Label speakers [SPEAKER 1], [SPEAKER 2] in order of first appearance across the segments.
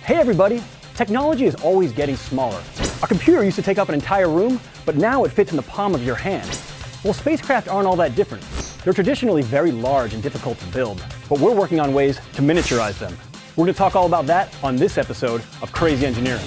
[SPEAKER 1] Hey everybody! Technology is always getting smaller. A computer used to take up an entire room, but now it fits in the palm of your hand. Well, spacecraft aren't all that different. They're traditionally very large and difficult to build, but we're working on ways to miniaturize them. We're going to talk all about that on this episode of Crazy Engineering.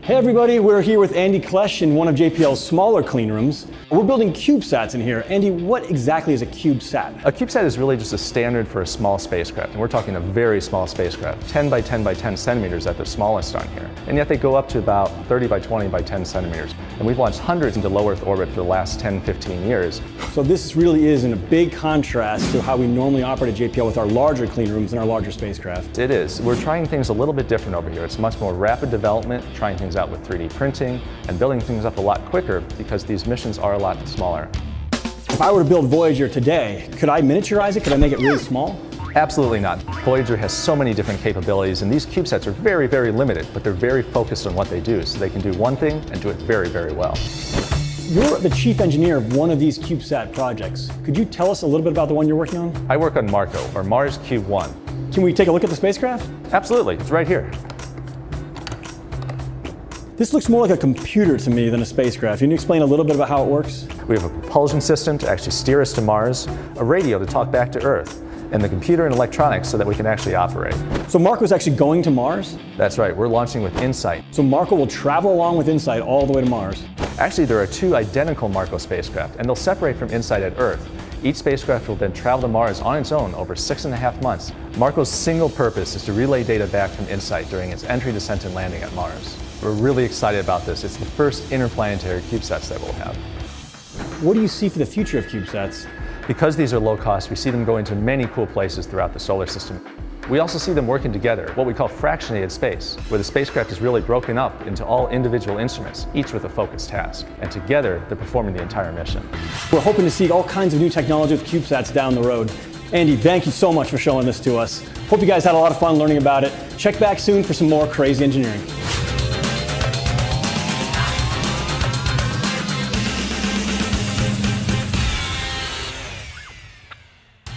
[SPEAKER 1] Hey everybody, we're here with Andy Klesch in one of JPL's smaller clean rooms. We're building CubeSats in here. Andy, what exactly is a CubeSat?
[SPEAKER 2] A CubeSat is really just a standard for a small spacecraft, and we're talking a very small spacecraft, 10 by 10 by 10 centimeters at the smallest on here. And yet they go up to about 30 by 20 by 10 centimeters. And we've launched hundreds into low Earth orbit for the last 10, 15 years.
[SPEAKER 1] So this really is in a big contrast to how we normally operate at JPL with our larger clean rooms and our larger spacecraft.
[SPEAKER 2] It is. We're trying things a little bit different over here. It's much more rapid development, trying things out with 3D printing, and building things up a lot quicker because these missions are a lot smaller.
[SPEAKER 1] If I were to build Voyager today, could I miniaturize it? Could I make it really small?
[SPEAKER 2] Absolutely not. Voyager has so many different capabilities, and these CubeSats are very, very limited, but they're very focused on what they do, so they can do one thing and do it very, very well.
[SPEAKER 1] You're the chief engineer of one of these CubeSat projects. Could you tell us a little bit about the one you're working on?
[SPEAKER 2] I work on Marco, or Mars Cube 1.
[SPEAKER 1] Can we take a look at the spacecraft?
[SPEAKER 2] Absolutely, it's right here.
[SPEAKER 1] This looks more like a computer to me than a spacecraft. Can you explain a little bit about how it works?
[SPEAKER 2] We have a propulsion system to actually steer us to Mars, a radio to talk back to Earth, and the computer and electronics so that we can actually operate.
[SPEAKER 1] So Marco's actually going to Mars?
[SPEAKER 2] That's right, we're launching with InSight.
[SPEAKER 1] So Marco will travel along with InSight all the way to Mars?
[SPEAKER 2] Actually, there are two identical Marco spacecraft, and they'll separate from InSight at Earth. Each spacecraft will then travel to Mars on its own over 6.5 months. Marco's single purpose is to relay data back from InSight during its entry, descent, and landing at Mars. We're really excited about this. It's the first interplanetary CubeSats that we'll have.
[SPEAKER 1] What do you see for the future of CubeSats?
[SPEAKER 2] Because these are low cost, we see them going to many cool places throughout the solar system. We also see them working together, what we call fractionated space, where the spacecraft is really broken up into all individual instruments, each with a focused task. And together, they're performing the entire mission.
[SPEAKER 1] We're hoping to see all kinds of new technology with CubeSats down the road. Andy, thank you so much for showing this to us. Hope you guys had a lot of fun learning about it. Check back soon for some more crazy engineering.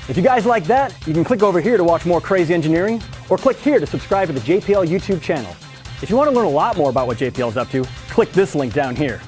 [SPEAKER 1] If you guys like that, you can click over here to watch more crazy engineering, or click here to subscribe to the JPL YouTube channel. If you want to learn a lot more about what JPL is up to, click this link down here.